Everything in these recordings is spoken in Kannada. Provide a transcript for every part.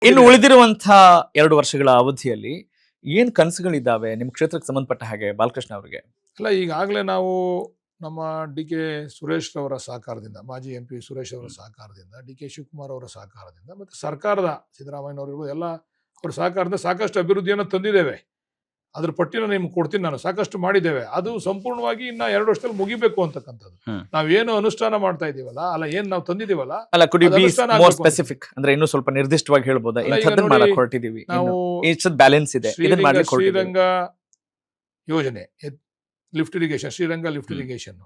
ಇನ್ನು ಉಳಿದಿರುವಂತಹ 2 ವರ್ಷಗಳ ಅವಧಿಯಲ್ಲಿ ಏನ್ ಕನಸುಗಳಿದ್ದಾವೆ ನಿಮ್ ಕ್ಷೇತ್ರಕ್ಕೆ ಸಂಬಂಧಪಟ್ಟ ಹಾಗೆ ಬಾಲಕೃಷ್ಣ ಅವರಿಗೆ? ಅಲ್ಲ, ಈಗಾಗಲೇ ನಾವು ನಮ್ಮ ಡಿ ಕೆ ಸುರೇಶ್ ಅವರ ಸಹಕಾರದಿಂದ, ಮಾಜಿ ಎಂ ಪಿ ಸುರೇಶ್ ಅವರ ಸಹಕಾರದಿಂದ, ಡಿ ಕೆ ಶಿವಕುಮಾರ್ ಅವರ ಸಹಕಾರದಿಂದ, ಮತ್ತು ಸರ್ಕಾರದ ಸಿದ್ದರಾಮಯ್ಯನವರು ಎಲ್ಲ ಅವರ ಸಹಕಾರದಿಂದ ಸಾಕಷ್ಟು ಅಭಿವೃದ್ಧಿಯನ್ನು ತಂದಿದ್ದೇವೆ. ಅದ್ರ ಪಟ್ಟಿನ ನಿಮ್ಗೆ ಕೊಡ್ತೀನಿ, ನಾನು ಸಾಕಷ್ಟು ಮಾಡಿದ್ದೇವೆ. ಅದು ಸಂಪೂರ್ಣವಾಗಿ ಇನ್ನ 2 ವರ್ಷದಲ್ಲಿ ಮುಗಿಬೇಕು ಅಂತಕ್ಕಂಥದ್ದು. ನಾವೇನು ಅನುಷ್ಠಾನ ಮಾಡ್ತಾ ಇದೀವಲ್ಲ, ಅಲ್ಲ ಏನ್ ನಾವು ತಂದಿದೀವಲ್ಲ, ಅಲ್ಲ ಕುಡ್ ಯು ಅದು ಬಿ ಅನುಷ್ಠಾನ ಮೋರ್ ಆಗ್ಬೇಕು ಅಂತ. ಸ್ಪೆಸಿಫಿಕ್ ಅಂದ್ರೆ ಇನ್ನೂ ಸ್ವಲ್ಪ ನಿರ್ದಿಷ್ಟವಾಗಿ ಹೇಳ್ಬೋದಾ? ಅಲ್ಲ, ಈಗ ಇಂಥದ್ದನ್ನ ನೋಡಿ, ಮಾಡಕ್ ಹೊರಟಿದೀವಿ, ನಾವು ಇಷ್ಟು ಬ್ಯಾಲೆನ್ಸ್ ಇದೆ, ಇದನ್ನ ಮಾಡ್ಲಿಕ್ಕೆ ಹೊರಟಿದ್ದೀವಿ. ಶ್ರೀರಂಗ ಯೋಜನೆ, lift irrigation, Sriranga lift irrigation,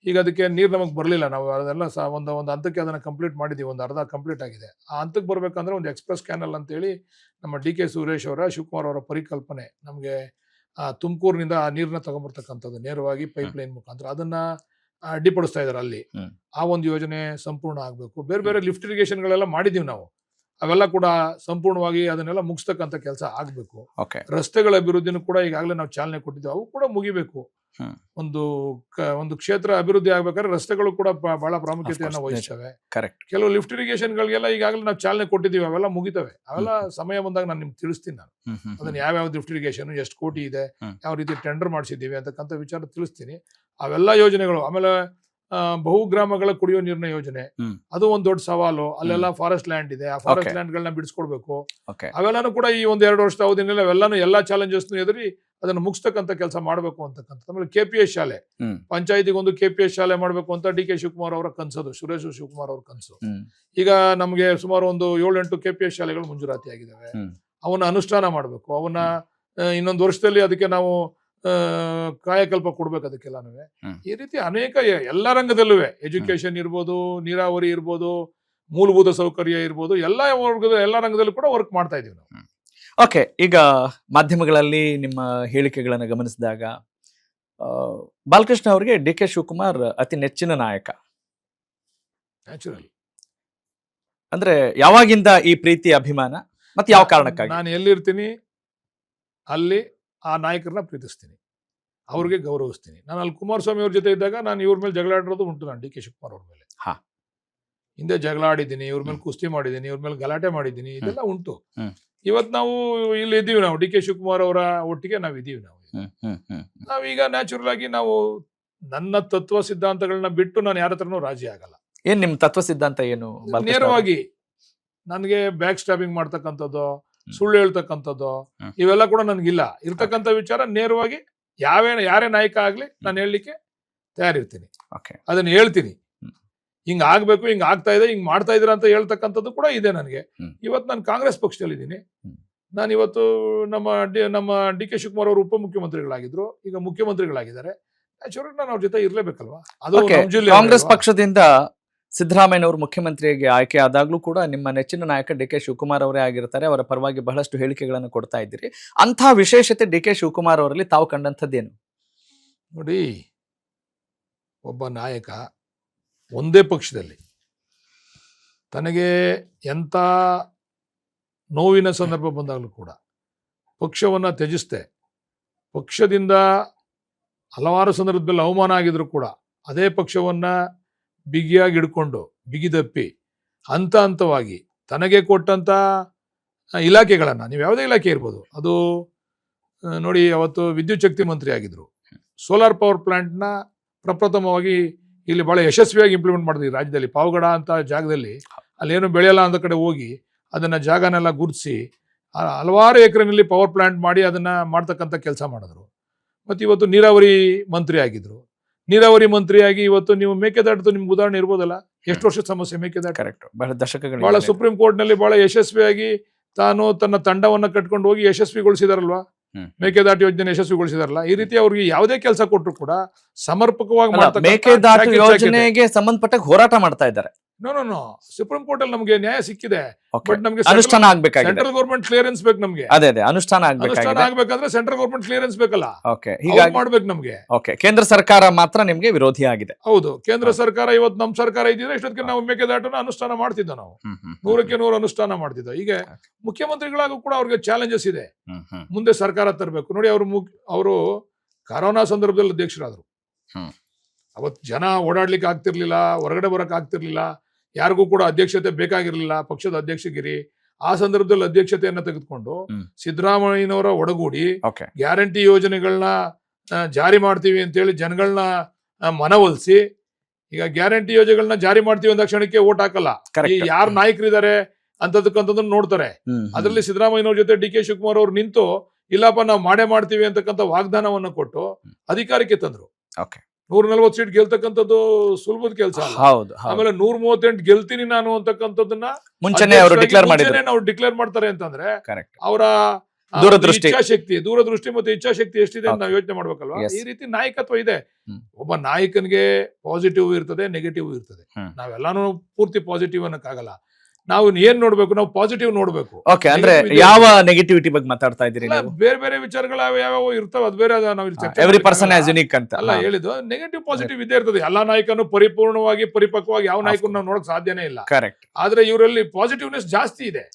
ಈಗ ಅದಕ್ಕೆ ನೀರು ನಮಗೆ ಬರಲಿಲ್ಲ. ನಾವು ಅದೆಲ್ಲ ಒಂದು ಹಂತಕ್ಕೆ ಅದನ್ನ ಕಂಪ್ಲೀಟ್ ಮಾಡಿದೀವಿ, ಒಂದು ಅರ್ಧ ಕಂಪ್ಲೀಟ್ ಆಗಿದೆ. ಆ ಹಂತಕ್ಕೆ ಬರ್ಬೇಕಂದ್ರೆ ಒಂದು ಎಕ್ಸ್ಪ್ರೆಸ್ ಕ್ಯಾನಲ್ ಅಂತೇಳಿ ನಮ್ಮ ಡಿ ಕೆ ಸುರೇಶ್ ಅವರ, ಶಿವಕುಮಾರ್ ಅವರ ಪರಿಕಲ್ಪನೆ. ನಮಗೆ ತುಮಕೂರಿನಿಂದ ಆ ನೀರನ್ನ ತಗೊಂಡ್ಬರ್ತಕ್ಕಂಥದ್ದು ನೇರವಾಗಿ ಪೈಪ್ ಲೈನ್ ಮುಖಾಂತರ ಅದನ್ನ ಅಡ್ಡಿಪಡಿಸ್ತಾ ಇದಾರೆ ಅಲ್ಲಿ. ಆ ಒಂದು ಯೋಜನೆ ಸಂಪೂರ್ಣ ಆಗಬೇಕು. ಬೇರೆ ಬೇರೆ ಲಿಫ್ಟ್ ಇರಿಗೇಷನ್ಗಳೆಲ್ಲ ಮಾಡಿದೀವಿ ನಾವು, ಅವೆಲ್ಲ ಕೂಡ ಸಂಪೂರ್ಣವಾಗಿ ಅದನ್ನೆಲ್ಲ ಮುಗಿಸ್ತಕ್ಕಂಥ ಕೆಲಸ ಆಗಬೇಕು. ರಸ್ತೆಗಳ ಅಭಿವೃದ್ಧಿನೂ ಕೂಡ ಈಗಾಗಲೇ ನಾವು ಚಾಲನೆ ಕೊಟ್ಟಿದ್ದೀವಿ, ಅವು ಕೂಡ ಮುಗಿಬೇಕು. ಒಂದು ಕ್ಷೇತ್ರ ಅಭಿವೃದ್ಧಿ ಆಗ್ಬೇಕಾದ್ರೆ ರಸ್ತೆಗಳು ಕೂಡ ಬಹಳ ಪ್ರಾಮುಖ್ಯತೆಯನ್ನು ವಹಿಸ್ತವೆ. ಕೆಲವು ಲಿಫ್ಟ್ ಇರಿಗೇಷನ್ಗಳಿಗೆಲ್ಲ ಈಗಾಗಲೇ ನಾವು ಚಾಲನೆ ಕೊಟ್ಟಿದ್ದೀವಿ, ಅವೆಲ್ಲ ಮುಗಿತವೆ. ಅವೆಲ್ಲ ಸಮಯ ಬಂದಾಗ ನಾನು ನಿಮ್ಗೆ ತಿಳಿಸ್ತೀನಿ. ನಾನು ಅದನ್ನ ಯಾವ್ಯಾವ ಲಿಫ್ಟ್ ಇರಿಗೇಷನ್, ಎಷ್ಟು ಕೋಟಿ ಇದೆ, ಯಾವ ರೀತಿ ಟೆಂಡರ್ ಮಾಡಿಸಿದ್ದೀವಿ ಅಂತಕ್ಕಂಥ ವಿಚಾರ ತಿಳಿಸ್ತೀನಿ. ಅವೆಲ್ಲ ಯೋಜನೆಗಳು. ಆಮೇಲೆ ಬಹುಗ್ರಾಮಗಳ ಕುಡಿಯೋ ನೀರಿನ ಯೋಜನೆ, ಅದು ಒಂದ್ ದೊಡ್ಡ ಸವಾಲು. ಅಲ್ಲೆಲ್ಲ ಫಾರೆಸ್ಟ್ ಲ್ಯಾಂಡ್ ಇದೆ, ಆ ಫಾರೆಸ್ಟ್ ಲ್ಯಾಂಡ್ ಗಳನ್ನ ಬಿಡಿಸ್ಕೊಡ್ಬೇಕು. ಅವೆಲ್ಲಾನು ಕೂಡ ಈ ಒಂದು 2 ವರ್ಷದ ಅವಧಿನಲ್ಲಿ ಅವೆಲ್ಲಾನು ಎಲ್ಲಾ ಚಾಲೆಂಜಸ್ ಎದುರಿ ಅದನ್ನು ಮುಗಿಸ್ತಕ್ಕಂಥ ಕೆಲಸ ಮಾಡಬೇಕು ಅಂತಕ್ಕಂಥ. ಆಮೇಲೆ KPS ಶಾಲೆ, ಪಂಚಾಯತಿಗೆ ಒಂದು KPS ಶಾಲೆ ಮಾಡಬೇಕು ಅಂತ ಡಿ ಕೆ ಶಿವಕುಮಾರ್ ಅವರ ಕನಸದು, ಸುರೇಶ್ ಶಿವಕುಮಾರ್ ಅವ್ರ ಕನಸು. ಈಗ ನಮ್ಗೆ ಸುಮಾರು ಒಂದು 7-8 KPS ಶಾಲೆಗಳು ಮಂಜೂರಾತಿ ಆಗಿದ್ದಾವೆ. ಅವನ್ನ ಅನುಷ್ಠಾನ ಮಾಡಬೇಕು. ಅವನ್ನ ಇನ್ನೊಂದು ವರ್ಷದಲ್ಲಿ ಅದಕ್ಕೆ ನಾವು ಕಾಯಕಲ್ಪ ಕೊಡ್ಬೇಕು ಅದಕ್ಕೆಲ್ಲಾನು. ಈ ರೀತಿ ಅನೇಕ ಎಲ್ಲ ರಂಗದಲ್ಲೂ, ಎಜುಕೇಶನ್ ಇರ್ಬೋದು, ನೀರಾವರಿ ಇರ್ಬೋದು, ಮೂಲಭೂತ ಸೌಕರ್ಯ ಇರ್ಬೋದು, ಎಲ್ಲ ರಂಗದಲ್ಲೂ ಕೂಡ ವರ್ಕ್ ಮಾಡ್ತಾ ಇದೀವಿ ನಾವು. ಓಕೆ, ಈಗ ಮಾಧ್ಯಮಗಳಲ್ಲಿ ನಿಮ್ಮ ಹೇಳಿಕೆಗಳನ್ನು ಗಮನಿಸಿದಾಗ ಬಾಲಕೃಷ್ಣ ಅವರಿಗೆ ಡಿ ಕೆ ಶಿವಕುಮಾರ್ ಅತಿ ನೆಚ್ಚಿನ ನಾಯಕ. ನ್ಯಾಚುರಲ್ ಅಂದ್ರೆ ಯಾವಾಗಿಂದ ಈ ಪ್ರೀತಿ, ಅಭಿಮಾನ, ಮತ್ತೆ ಯಾವ ಕಾರಣಕ್ಕಾಗಿ? ನಾನು ಎಲ್ಲಿರ್ತೀನಿ ಅಲ್ಲಿ ಆ ನಾಯಕರನ್ನ ಪ್ರೀತಿಸ್ತೀನಿ, ಅವ್ರಿಗೆ ಗೌರವಿಸ್ತೀನಿ. ನಾನು ಅಲ್ಲಿ ಕುಮಾರಸ್ವಾಮಿ ಅವ್ರ ಜೊತೆ ಇದ್ದಾಗ ನಾನು ಇವ್ರ ಮೇಲೆ ಜಗಳ ಆಡಿರೋದು ಉಂಟು. ನಾನು ಡಿ ಕೆ ಶಿವಕುಮಾರ್ ಅವ್ರ ಮೇಲೆ ಹಿಂದೆ ಜಗಳ ಆಡಿದ್ದೀನಿ, ಇವ್ರ ಮೇಲೆ ಕುಸ್ತಿ ಮಾಡಿದ್ದೀನಿ, ಇವ್ರ ಮೇಲೆ ಗಲಾಟೆ ಮಾಡಿದ್ದೀನಿ, ಇದೆಲ್ಲ ಉಂಟು. ಇವತ್ತು ನಾವು ಇಲ್ಲಿ ಇದ್ದೀವಿ, ನಾವು ಡಿ ಕೆ ಶಿವಕುಮಾರ್ ಅವರ ಒಟ್ಟಿಗೆ ನಾವು ಇದ್ದೀವಿ. ನಾವೀಗ ನ್ಯಾಚುರಲ್ ಆಗಿ ನಾವು ನನ್ನ ತತ್ವ ಸಿದ್ಧಾಂತಗಳನ್ನ ಬಿಟ್ಟು ನಾನು ಯಾರ ಹತ್ರನೂ ರಾಜಿ ಆಗಲ್ಲ. ಏನ್ ನಿಮ್ ತತ್ವ ಸಿದ್ಧಾಂತ ಏನು? ನೇರವಾಗಿ ನನಗೆ ಬ್ಯಾಕ್ ಸ್ಟಾಬಿಂಗ್ ಮಾಡ್ತಕ್ಕಂಥದ್ದು, ಸುಳ್ಳು ಹೇಳ್ತಕ್ಕಂಥದ್ದು, ಇವೆಲ್ಲ ಕೂಡ ನನ್ಗಿಲ್ಲ. ಇರ್ತಕ್ಕಂಥ ವಿಚಾರ ನೇರವಾಗಿ ಯಾರೇ ನಾಯಕ ಆಗ್ಲಿ ನಾನು ಹೇಳಲಿಕ್ಕೆ ತಯಾರಿರ್ತೀನಿ, ಅದನ್ನ ಹೇಳ್ತೀನಿ. ಹಿಂಗ ಆಗ್ಬೇಕು, ಹಿಂಗ ಆಗ್ತಾ ಇದೆ, ಹಿಂಗ್ ಮಾಡ್ತಾ ಇದ್ರ ಅಂತ ಹೇಳ್ತಕ್ಕಂಥದ್ದು ಕೂಡ ಇದೆ ನನಗೆ. ಇವತ್ತು ನಾನು ಕಾಂಗ್ರೆಸ್ ಪಕ್ಷದಲ್ಲಿದ್ದೀನಿ. ನಾನು ಇವತ್ತು ನಮ್ಮ ಡಿ ಕೆ ಶಿವಕುಮಾರ್ ಅವರು ಉಪಮುಖ್ಯಮಂತ್ರಿಗಳಾಗಿದ್ರು, ಈಗ ಮುಖ್ಯಮಂತ್ರಿಗಳಾಗಿದ್ದಾರೆ. ನಾನು ಅವ್ರ ಜೊತೆ ಇರ್ಲೇಬೇಕಲ್ವಾ? ಅದು ಕಾಂಗ್ರೆಸ್ ಪಕ್ಷದಿಂದ ಸಿದ್ದರಾಮಯ್ಯನವರು ಮುಖ್ಯಮಂತ್ರಿಯಾಗಿ ಆಯ್ಕೆ ಆದಾಗ್ಲೂ ಕೂಡ ನಿಮ್ಮ ನೆಚ್ಚಿನ ನಾಯಕ ಡಿ ಕೆ ಶಿವಕುಮಾರ್ ಅವರೇ ಆಗಿರ್ತಾರೆ. ಅವರ ಪರವಾಗಿ ಬಹಳಷ್ಟು ಹೇಳಿಕೆಗಳನ್ನು ಕೊಡ್ತಾ ಇದ್ದೀರಿ. ಅಂಥ ವಿಶೇಷತೆ ಡಿ ಕೆ ಶಿವಕುಮಾರ್ ಅವರಲ್ಲಿ ತಾವು ಕಂಡಂಥದ್ದೇನು? ನೋಡಿ, ಒಬ್ಬ ನಾಯಕ ಒಂದೇ ಪಕ್ಷದಲ್ಲಿ ತನಗೆ ಎಂಥ ನೋವಿನ ಸಂದರ್ಭ ಬಂದಾಗಲೂ ಕೂಡ ಪಕ್ಷವನ್ನ ತ್ಯಜಿಸ್ತೆ, ಪಕ್ಷದಿಂದ ಹಲವಾರು ಸಂದರ್ಭದಲ್ಲಿ ಅವಮಾನ ಆಗಿದ್ರು ಕೂಡ ಅದೇ ಪಕ್ಷವನ್ನ ಬಿಗಿಯಾಗಿ ಹಿಡ್ಕೊಂಡು, ಬಿಗಿದಪ್ಪಿ ಹಂತವಾಗಿ ತನಗೆ ಕೊಟ್ಟಂತ ಇಲಾಖೆಗಳನ್ನ, ನೀವು ಯಾವುದೇ ಇಲಾಖೆ ಇರ್ಬೋದು, ಅದು ನೋಡಿ, ಅವತ್ತು ವಿದ್ಯುತ್ ಶಕ್ತಿ ಮಂತ್ರಿ ಆಗಿದ್ರು. ಸೋಲಾರ್ ಪವರ್ ಪ್ಲಾಂಟ್ನ ಪ್ರಪ್ರಥಮವಾಗಿ ಇಲ್ಲಿ ಬಹಳ ಯಶಸ್ವಿಯಾಗಿ ಇಂಪ್ಲಿಮೆಂಟ್ ಮಾಡಿದ್ವಿ ರಾಜ್ಯದಲ್ಲಿ. ಪಾವಗಡ ಅಂತ ಜಾಗದಲ್ಲಿ ಅಲ್ಲೇನು ಬೆಳೆಯಲ್ಲ ಅಂತ ಕಡೆ ಹೋಗಿ ಅದನ್ನ ಜಾಗನೆಲ್ಲ ಗುರುತಿಸಿ ಹಲವಾರು ಎಕರೆನಲ್ಲಿ ಪವರ್ ಪ್ಲಾಂಟ್ ಮಾಡಿ ಅದನ್ನ ಮಾಡ್ತಕ್ಕಂಥ ಕೆಲಸ ಮಾಡಿದ್ರು. ಮತ್ತು ಇವತ್ತು ನೀರಾವರಿ ಮಂತ್ರಿ ಆಗಿದ್ರು. ನೀರಾವರಿ ಮಂತ್ರಿಯಾಗಿ ಇವತ್ತು ನೀವು ಮೇಕೆದಾಟು ನಿಮ್ಗೆ ಉದಾಹರಣೆ ಇರ್ಬೋದಲ್ಲ, ಎಷ್ಟು ವರ್ಷದ ಸಮಸ್ಯೆ ಮೇಕೆದಾಟು. ಬಹಳ ದಶಕಗಳು, ಬಹಳ ಸುಪ್ರೀಂ ಕೋರ್ಟ್ ನಲ್ಲಿ ಬಹಳ ಯಶಸ್ವಿಯಾಗಿ ತಾನು ತನ್ನ ತಂಡವನ್ನ ಕಟ್ಕೊಂಡು ಹೋಗಿ ಯಶಸ್ವಿಗೊಳಿಸಿದಾರಲ್ವಾ, ಮೇಕೆದಾಟು ಯೋಜನೆ ಯಶಸ್ವಿಗೊಳಿಸಿದಾರಲ್ಲ. ಈ ರೀತಿ ಅವ್ರಿಗೆ ಯಾವುದೇ ಕೆಲಸ ಕೊಟ್ಟರು ಕೂಡ ಸಮರ್ಪಕವಾಗಿ ಮೇಕೆದಾಟು ಯೋಜನೆಗೆ ಸಂಬಂಧಪಟ್ಟ ಹೋರಾಟ ಮಾಡ್ತಾ ಇದ್ದಾರೆ. ನೋ ಸುಪ್ರೀಂ ಕೋರ್ಟ್ ಅಲ್ಲಿ ನಮಗೆ ನ್ಯಾಯ ಸಿಕ್ಕಿದೆ. ಬಟ್ ನಮಗೆ ಅನುಷ್ಠಾನ ಆಗ್ಬೇಕಾಗಿದೆ, ಸೆಂಟ್ರಲ್ ಗವರ್ಮೆಂಟ್ ಕ್ಲಿಯರೆನ್ಸ್ ಬೇಕು ನಮಗೆ. ಅದೇ ಅನುಷ್ಠಾನ ಆಗ್ಬೇಕಂದ್ರೆ ಸೆಂಟ್ರಲ್ ಗವರ್ಮೆಂಟ್ ಕ್ಲಿಯರೆನ್ಸ್ ಬೇಕಲ್ಲ, ಹೀಗಾಗಿ ಮಾಡ್ಬೇಕು ನಮಗೆ. ಕೇಂದ್ರ ಸರ್ಕಾರ ಮಾತ್ರ ನಿಮ್ಗೆ ವಿರೋಧಿ ಆಗಿದೆ. ಹೌದು, ಕೇಂದ್ರ ಸರ್ಕಾರ ಇವತ್ತು ನಮ್ಮ ಸರ್ಕಾರ ಇದ್ದಿದ್ರೆ ಇಷ್ಟೊತ್ತಿಗೆ ನಾವು ಮೇಕೆದಾಟನ್ನ ಅನುಷ್ಠಾನ ಮಾಡ್ತಿದ್ದ, ನಾವು 100ಕ್ಕೆ 100 ಅನುಷ್ಠಾನ ಮಾಡ್ತಿದ್ದ. ಈಗ ಮುಖ್ಯಮಂತ್ರಿಗಳಾಗೂ ಕೂಡ ಅವ್ರಿಗೆ ಚಾಲೆಂಜಸ್ ಇದೆ, ಮುಂದೆ ಸರ್ಕಾರ ತರಬೇಕು. ನೋಡಿ, ಅವರು ಕರೋನಾ ಸಂದರ್ಭದಲ್ಲಿ ಅಧ್ಯಕ್ಷರಾದ್ರು. ಅವತ್ತು ಜನ ಓಡಾಡ್ಲಿಕ್ಕೆ ಆಗ್ತಿರ್ಲಿಲ್ಲ, ಹೊರಗಡೆ ಬರಕ್ ಆಗ್ತಿರ್ಲಿಲ್ಲ, ಯಾರಿಗೂ ಕೂಡ ಅಧ್ಯಕ್ಷತೆ ಬೇಕಾಗಿರ್ಲಿಲ್ಲ, ಪಕ್ಷದ ಅಧ್ಯಕ್ಷಗಿರಿ. ಆ ಸಂದರ್ಭದಲ್ಲಿ ಅಧ್ಯಕ್ಷತೆಯನ್ನ ತೆಗೆದುಕೊಂಡು ಸಿದ್ದರಾಮಯ್ಯನವರ ಒಡಗೂಡಿ ಓಕೆ ಗ್ಯಾರಂಟಿ ಯೋಜನೆಗಳನ್ನ ಜಾರಿ ಮಾಡ್ತೀವಿ ಅಂತೇಳಿ ಜನಗಳನ್ನ ಮನವೊಲಿಸಿ, ಈಗ ಗ್ಯಾರಂಟಿ ಯೋಜನೆಗಳನ್ನ ಜಾರಿ ಮಾಡ್ತೀವಿ ಅಂದ ಕ್ಷಣಕ್ಕೆ ಓಟ್ ಹಾಕಲ್ಲ. ಈ ಯಾರು ನಾಯಕರಿದ್ದಾರೆ ಅಂತದಕ್ಕಂತಂದ್ರೆ ನೋಡ್ತಾರೆ. ಅದರಲ್ಲಿ ಸಿದ್ದರಾಮಯ್ಯನವ್ರ ಜೊತೆ ಡಿ ಕೆ ಶಿವಕುಮಾರ್ ಅವ್ರು ನಿಂತು ಇಲ್ಲಪ್ಪ ನಾವು ಮಾಡ್ತೀವಿ ಅಂತಕ್ಕಂಥ ವಾಗ್ದಾನವನ್ನ ಕೊಟ್ಟು ಅಧಿಕಾರಕ್ಕೆ ತಂದ್ರು. 140 ಸೀಟ್ ಗೆಲ್ತಕ್ಕಂಥದ್ದು ಸುಲಭದ ಕೆಲಸ. ಆಮೇಲೆ 138 ಗೆಲ್ತೀನಿ ನಾನು ಅಂತಕ್ಕಂಥದ್ದನ್ನ ಮುಂಚೆನೆ ಅವರು ಡಿಕ್ಲೇರ್ ಮಾಡಿದ್ರು. ನಾವು ಡಿಕ್ಲೇರ್ ಮಾಡ್ತಾರೆ ಅಂತಂದ್ರೆ ಕರೆಕ್ಟ್. ಅವರ ದೂರದೃಷ್ಟಿ ಮತ್ತೆ ಇಚ್ಛಾಶಕ್ತಿ ಎಷ್ಟಿದೆ ಅಂತ ನಾವು ಯೋಚನೆ ಮಾಡ್ಬೇಕಲ್ವಾ. ಈ ರೀತಿ ನಾಯಕತ್ವ ಇದೆ. ಒಬ್ಬ ನಾಯಕನಿಗೆ ಪಾಸಿಟಿವ್ ಇರ್ತದೆ, ನೆಗೆಟಿವ್ ಇರ್ತದೆ. ನಾವೆಲ್ಲಾನು ಪೂರ್ತಿ ಪಾಸಿಟಿವ್ ಅನ್ನಕ್ಕಾಗಲ್ಲ. ನಾವು ಏನ್ ನೋಡ್ಬೇಕು, ನಾವು ಪಾಸಿಟಿವ್ ನೋಡ್ಬೇಕು. ಓಕೆ, ಅಂದ್ರೆ ಯಾವ ನೆಗೆಟಿವಿಟಿ ಬಗ್ಗೆ ಮಾತಾಡ್ತಾ ಇದ್ದೀರಿ? ಬೇರೆ ಬೇರೆ ವಿಚಾರಗಳು ಯಾವ ಇರ್ತಾವ, ಅದು ಬೇರೆ. ಎವ್ರಿ ಪರ್ಸನ್ ಆಸ್ ಯುನಿಕ್ ಅಂತ ಅಲ್ಲ ಹೇಳಿದ್ದು. ನೆಗೆಟಿವ್ ಪಾಸಿಟಿವ್ ಇದ್ದೇ ಇರ್ತದೆ. ಎಲ್ಲಾ ನಾಯಕನು ಪರಿಪೂರ್ಣವಾಗಿ ಪರಿಪಕ್ವವಾಗಿ ಯಾವ ನಾಯಕನು ನಾವು ನೋಡಕ್ ಸಾಧ್ಯನೇ ಇಲ್ಲ. ಕರೆಕ್ಟ್. ಆದ್ರೆ ಇವರಲ್ಲಿ ಪಾಸಿಟಿವ್ನೆಸ್ ಜಾಸ್ತಿ ಇದೆ.